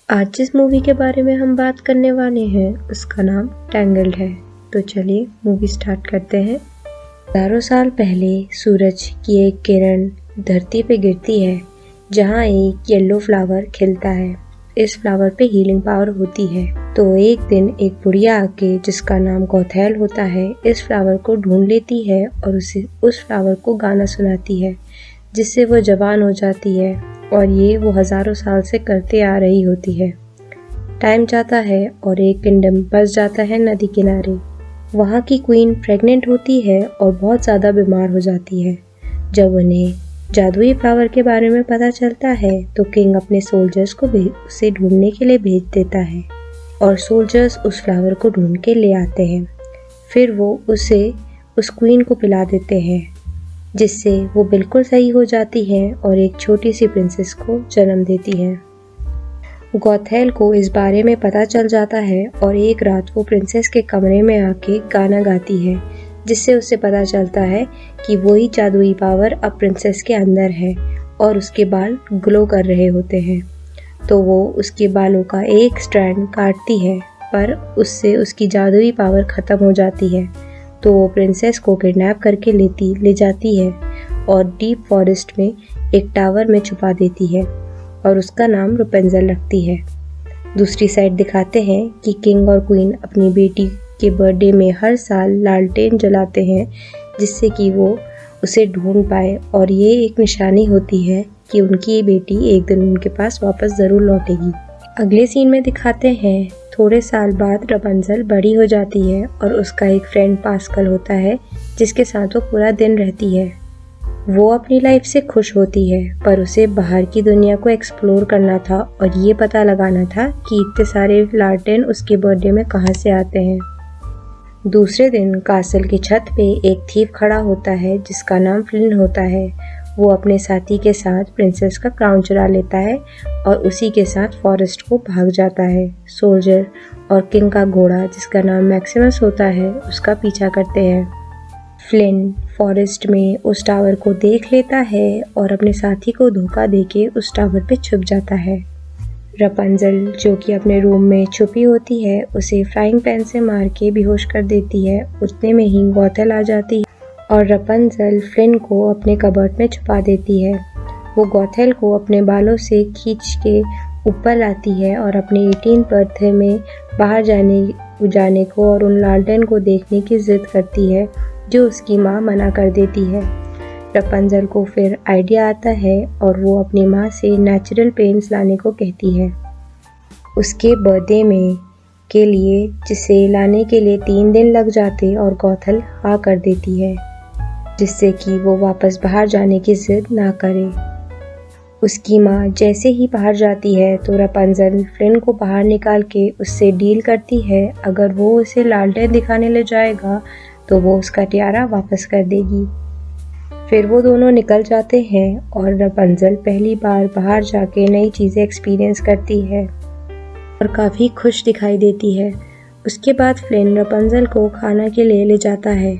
आज जिस मूवी के बारे में हम बात करने वाले हैं उसका नाम टैंगल्ड है। तो चलिए मूवी स्टार्ट करते हैं। हजारों साल पहले सूरज की एक किरण धरती पे गिरती है जहाँ एक येलो फ्लावर खिलता है। इस फ्लावर पे हीलिंग पावर होती है। तो एक दिन एक बुढ़िया आके जिसका नाम गौथैल होता है इस फ्लावर को ढूंढ लेती है और उस फ्लावर को गाना सुनाती है जिससे वो जवान हो जाती है और ये वो हजारों साल से करते आ रही होती है। टाइम जाता है और एक किंगडम बस जाता है नदी किनारे। वहाँ की क्वीन प्रेग्नेंट होती है और बहुत ज़्यादा बीमार हो जाती है। जब उन्हें जादुई फ्लावर के बारे में पता चलता है तो किंग अपने सोल्जर्स को उसे ढूंढने के लिए भेज देता है और सोल्जर्स उस फ्लावर को ढूंढ के ले आते हैं। फिर वो उसे उस क्वीन को पिला देते हैं जिससे वो बिल्कुल सही हो जाती है और एक छोटी सी प्रिंसेस को जन्म देती है। गौथैल को इस बारे में पता चल जाता है और एक रात वो प्रिंसेस के कमरे में आके गाना गाती है जिससे उसे पता चलता है कि वही जादुई पावर अब प्रिंसेस के अंदर है और उसके बाल ग्लो कर रहे होते हैं। तो वो उसके बालों का एक स्ट्रैंड काटती है पर उससे उसकी जादुई पावर ख़त्म हो जाती है। तो वो प्रिंसेस को किडनैप करके ले जाती है और डीप फॉरेस्ट में एक टावर में छुपा देती है और उसका नाम रपुंज़ल रखती है। दूसरी साइड दिखाते हैं कि किंग और क्वीन अपनी बेटी के बर्थडे में हर साल लालटेन जलाते हैं जिससे कि वो उसे ढूंढ पाए और ये एक निशानी होती है कि उनकी बेटी एक दिन उनके पास वापस ज़रूर लौटेगी। अगले सीन में दिखाते हैं थोड़े साल बाद रपुंज़ल बड़ी हो जाती है और उसका एक फ्रेंड पास्कल होता है जिसके साथ वो पूरा दिन रहती है। वो अपनी लाइफ से खुश होती है पर उसे बाहर की दुनिया को एक्सप्लोर करना था और ये पता लगाना था कि इतने सारे लालटेन उसके बर्थडे में कहाँ से आते हैं। दूसरे दिन कासल की छत पे एक थीव खड़ा होता है जिसका नाम फ्लिन होता है। वो अपने साथी के साथ प्रिंसेस का क्राउन चुरा लेता है और उसी के साथ फॉरेस्ट को भाग जाता है। सोल्जर और किंग का घोड़ा जिसका नाम मैक्सिमस होता है उसका पीछा करते हैं। फ्लिन फॉरेस्ट में उस टावर को देख लेता है और अपने साथी को धोखा देके उस टावर पे छुप जाता है। रपुंज़ल जो कि अपने रूम में छुपी होती है उसे फ्राइंग पैन से मार के बेहोश कर देती है। उतने में ही गौथैल आ जाती है और रपुंज़ल फ्लिन को अपने कबर्ड में छुपा देती है। वो गौथैल को अपने बालों से खींच के ऊपर लाती है और अपने 18th बर्थडे में बाहर जाने को और उन लालटेन को देखने की जिद करती है जो उसकी माँ मना कर देती है। रपुंज़ल को फिर आइडिया आता है और वो अपनी माँ से नेचुरल पेंट्स लाने को कहती है उसके बर्थडे में के लिए जिसे लाने के लिए 3 दिन लग जाते और गौथैल हाँ कर देती है जिससे कि वो वापस बाहर जाने की जिद ना करे। उसकी माँ जैसे ही बाहर जाती है तो रपुंज़ल फ्लिन को बाहर निकाल के उससे डील करती है अगर वो उसे लालटेन दिखाने ले जाएगा तो वो उसका टियारा वापस कर देगी। फिर वो दोनों निकल जाते हैं और रपुंज़ल पहली बार बाहर जाके नई चीज़ें एक्सपीरियंस करती है और काफ़ी खुश दिखाई देती है। उसके बाद फ्लिन रपुंज़ल को खाना के लिए ले जाता है।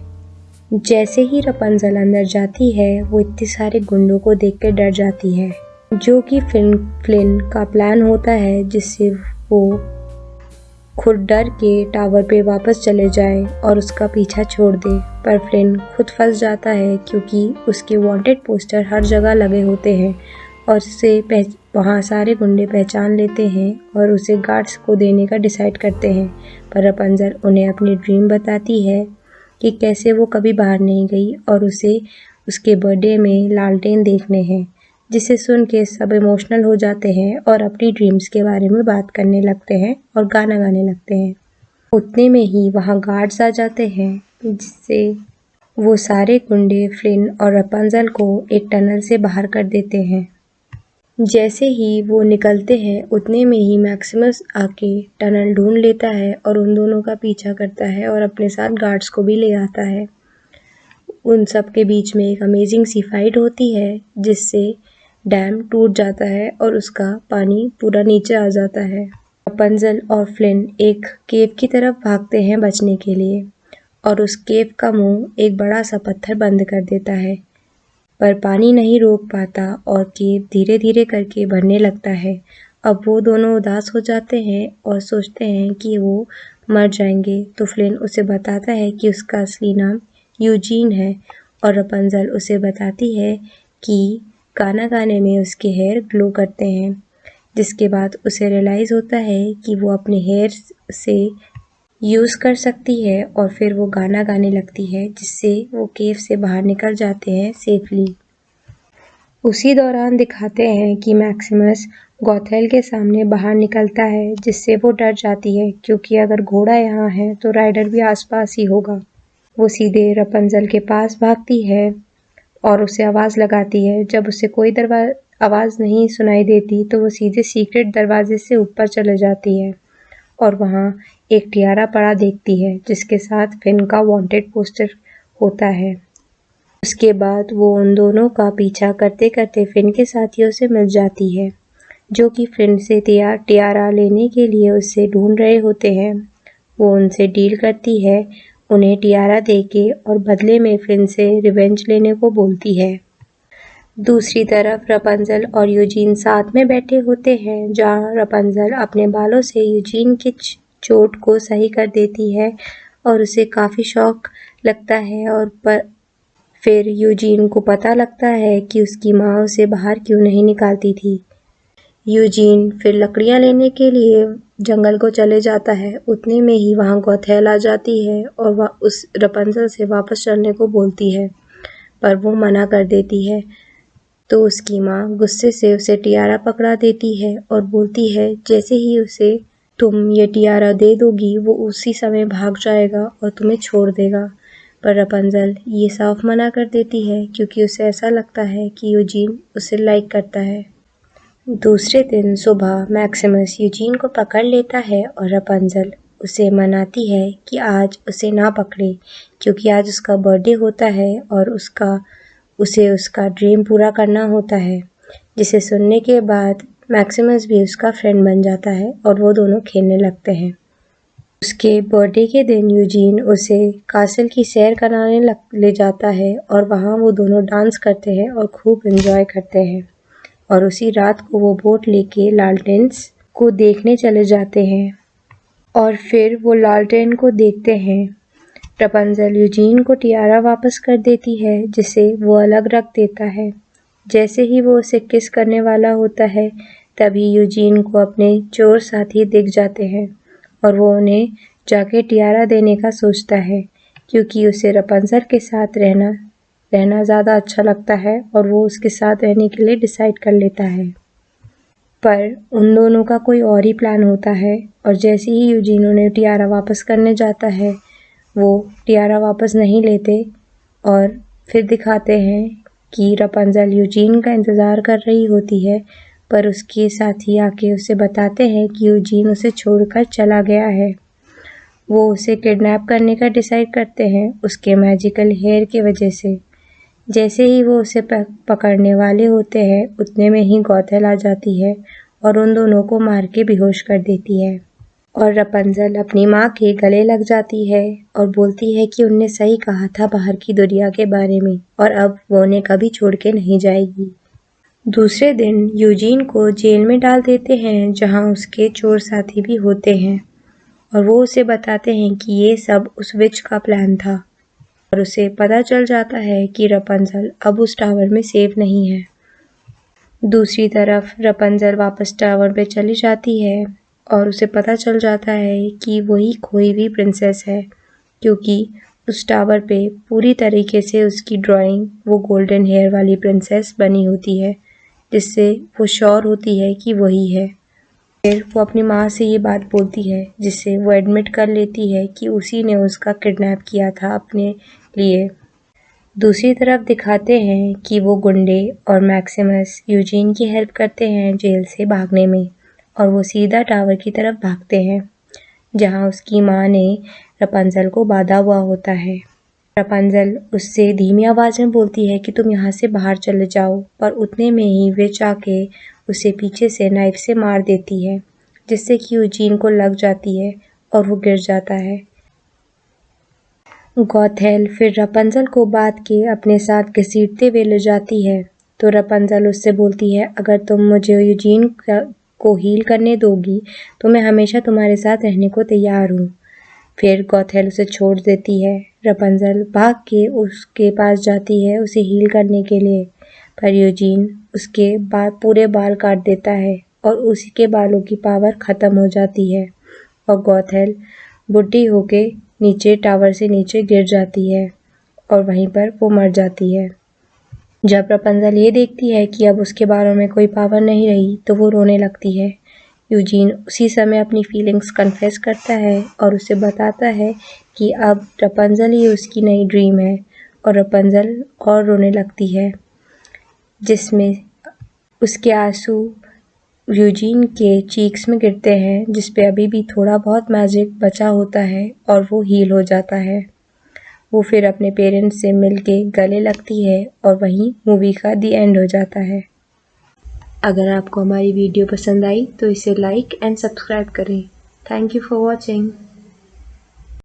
जैसे ही रपुंज़ल अंदर जाती है वो इतने सारे गुंडों को देखकर डर जाती है जो कि फ्लिन का प्लान होता है जिससे वो खुद डर के टावर पे वापस चले जाए और उसका पीछा छोड़ दे। पर फ्लिन खुद फंस जाता है क्योंकि उसके वांटेड पोस्टर हर जगह लगे होते हैं और उसे वहाँ सारे गुंडे पहचान लेते हैं और उसे गार्ड्स को देने का डिसाइड करते हैं। पर रपुंज़ल उन्हें अपनी ड्रीम बताती है कि कैसे वो कभी बाहर नहीं गई और उसे उसके बर्थडे में लालटेन देखने हैं जिसे सुन के सब इमोशनल हो जाते हैं और अपनी ड्रीम्स के बारे में बात करने लगते हैं और गाना गाने लगते हैं। उतने में ही वहाँ गार्ड्स आ जाते हैं जिससे वो सारे गुंडे फ्लिन और रपुंज़ल को एक टनल से बाहर कर देते हैं। जैसे ही वो निकलते हैं उतने में ही मैक्सिमस आके टनल ढूंढ लेता है और उन दोनों का पीछा करता है और अपने साथ गार्ड्स को भी ले आता है। उन सब के बीच में एक अमेजिंग सी फाइट होती है जिससे डैम टूट जाता है और उसका पानी पूरा नीचे आ जाता है। रपुंज़ल और फ्लिन एक केव की तरफ भागते हैं बचने के लिए और उस केव का मुंह एक बड़ा सा पत्थर बंद कर देता है पर पानी नहीं रोक पाता और केव धीरे धीरे करके भरने लगता है अब वो दोनों उदास हो जाते हैं और सोचते हैं कि वो मर जाएंगे। तो फ्लिन उसे बताता है कि उसका असली नाम यूजीन है और रपंजल उसे बताती है कि गाना गाने में उसके हेयर ग्लो करते हैं, जिसके बाद उसे रियलाइज़ होता है कि वो अपने हेयर से यूज़ कर सकती है और फिर वो गाना गाने लगती है, जिससे वो केव से बाहर निकल जाते हैं सेफली। उसी दौरान दिखाते हैं कि मैक्सिमस गॉथेल के सामने बाहर निकलता है, जिससे वो डर जाती है क्योंकि अगर घोड़ा यहाँ है तो राइडर भी आसपास ही होगा। वो सीधे रपंजल के पास भागती है और उसे आवाज़ लगाती है। जब उसे कोई आवाज़ नहीं सुनाई देती तो वो सीधे सीक्रेट दरवाजे से ऊपर चले जाती है और वहाँ एक टियारा पड़ा देखती है, जिसके साथ फिन का वांटेड पोस्टर होता है। उसके बाद वो उन दोनों का पीछा करते करते फिन के साथियों से मिल जाती है, जो कि फिन से टियारा लेने के लिए उसे ढूंढ रहे होते हैं। वो उनसे डील करती है, उन्हें टियारा देके और बदले में फिन से रिवेंज लेने को बोलती है। दूसरी तरफ रपंजल और यूजीन साथ में बैठे होते हैं, जहाँ रपंजल अपने बालों से यूजीन की चोट को सही कर देती है और उसे काफ़ी शौक लगता है। और फिर यूजीन को पता लगता है कि उसकी माँ उसे बाहर क्यों नहीं निकालती थी। यूजीन फिर लकड़ियाँ लेने के लिए जंगल को चले जाता है। उतने में ही वहाँ गॉथेल आ जाती है और वह उस रपंजल से वापस चलने को बोलती है, पर वो मना कर देती है। तो उसकी माँ गुस्से से उसे टियारा पकड़ा देती है और बोलती है जैसे ही उसे तुम ये टियारा दे दोगी वो उसी समय भाग जाएगा और तुम्हें छोड़ देगा। पर रपंजल ये साफ मना कर देती है क्योंकि उसे ऐसा लगता है कि यूजीन उसे लाइक करता है। दूसरे दिन सुबह मैक्सिमस यूजीन को पकड़ लेता है और रपंजल उसे मनाती है कि आज उसे ना पकड़े क्योंकि आज उसका बर्थडे होता है और उसे उसका ड्रीम पूरा करना होता है। जिसे सुनने के बाद मैक्सिमस भी उसका फ्रेंड बन जाता है और वो दोनों खेलने लगते हैं। उसके बर्थडे के दिन यूजीन उसे कासल की सैर कराने ले जाता है और वहाँ वो दोनों डांस करते हैं और खूब एंजॉय करते हैं। और उसी रात को वो बोट लेके लालटेन्स को देखने चले जाते हैं और फिर वो लालटेन को देखते हैं। रपंजल यूजीन को टियारा वापस कर देती है, जिसे वो अलग रख देता है। जैसे ही वो उसे किस करने वाला होता है, तभी यूजीन को अपने चोर साथी दिख जाते हैं और वो उन्हें जाके टियारा देने का सोचता है क्योंकि उसे रपंजल के साथ रहना ज़्यादा अच्छा लगता है और वो उसके साथ रहने के लिए डिसाइड कर लेता है। पर उन दोनों का कोई और ही प्लान होता है और जैसे ही यूजीन उन्हें टियारा वापस करने जाता है, वो टियारा वापस नहीं लेते और फिर दिखाते हैं कि रपंजल यूजीन का इंतज़ार कर रही होती है, पर उसके साथी आके उसे बताते हैं कि यूजीन उसे छोड़कर चला गया है। वो उसे किडनैप करने का डिसाइड करते हैं उसके मैजिकल हेयर की वजह से। जैसे ही वो उसे पकड़ने वाले होते हैं, उतने में ही गॉथेल आ जाती है और उन दोनों को मार के बेहोश कर देती है। और रपंजल अपनी माँ के गले लग जाती है और बोलती है कि उनने सही कहा था बाहर की दुनिया के बारे में और अब वो उन्हें कभी छोड़ के नहीं जाएगी। दूसरे दिन यूजीन को जेल में डाल देते हैं, जहाँ उसके चोर साथी भी होते हैं और वो उसे बताते हैं कि ये सब उस विच का प्लान था और उसे पता चल जाता है कि रपंजल अब उस टावर में सेफ नहीं है। दूसरी तरफ रपंजल वापस टावर पे चली जाती है और उसे पता चल जाता है कि वही खोई हुई प्रिंसेस है, क्योंकि उस टावर पे पूरी तरीके से उसकी ड्राइंग वो गोल्डन हेयर वाली प्रिंसेस बनी होती है, जिससे वो श्योर होती है कि वही है। फिर वो अपनी माँ से ये बात बोलती है, जिससे वो एडमिट कर लेती है कि उसी ने उसका किडनैप किया था अपने लिए। दूसरी तरफ दिखाते हैं कि वो गुंडे और मैक्सिमस यूजीन की हेल्प करते हैं जेल से भागने में और वो सीधा टावर की तरफ भागते हैं, जहाँ उसकी माँ ने रपंजल को बांधा हुआ होता है। रपंजल उससे धीमी आवाज़ में बोलती है कि तुम यहाँ से बाहर चले जाओ, पर उतने में ही विच आके उसे पीछे से नाइफ से मार देती है, जिससे कि यूजीन को लग जाती है और वो गिर जाता है। गॉथेल फिर रपंजल को बांध के अपने साथ घसीटते हुए ले जाती है, तो रपंजल उससे बोलती है अगर तुम मुझे यूजीन को हील करने दोगी तो मैं हमेशा तुम्हारे साथ रहने को तैयार हूँ। फिर गॉथेल उसे छोड़ देती है। रपंजल भाग के उसके पास जाती है उसे हील करने के लिए, पर यूजीन उसके पूरे बाल काट देता है और उसी के बालों की पावर खत्म हो जाती है और गॉथेल बुढ़ी होके नीचे टावर से नीचे गिर जाती है और वहीं पर वो मर जाती है। जब रपंजल ये देखती है कि अब उसके बालों में कोई पावर नहीं रही तो वो रोने लगती है। यूजीन उसी समय अपनी फीलिंग्स कन्फेस करता है और उसे बताता है कि अब रपंजल ही उसकी नई ड्रीम है और रपंजल और रोने लगती है, जिसमें उसके आंसू यूजीन के चीक्स में गिरते हैं, जिस पे अभी भी थोड़ा बहुत मैजिक बचा होता है और वो हील हो जाता है। वो फिर अपने पेरेंट्स से मिलके गले लगती है और वहीं मूवी का दी एंड हो जाता है। अगर आपको हमारी वीडियो पसंद आई तो इसे लाइक एंड सब्सक्राइब करें। Thank you for watching.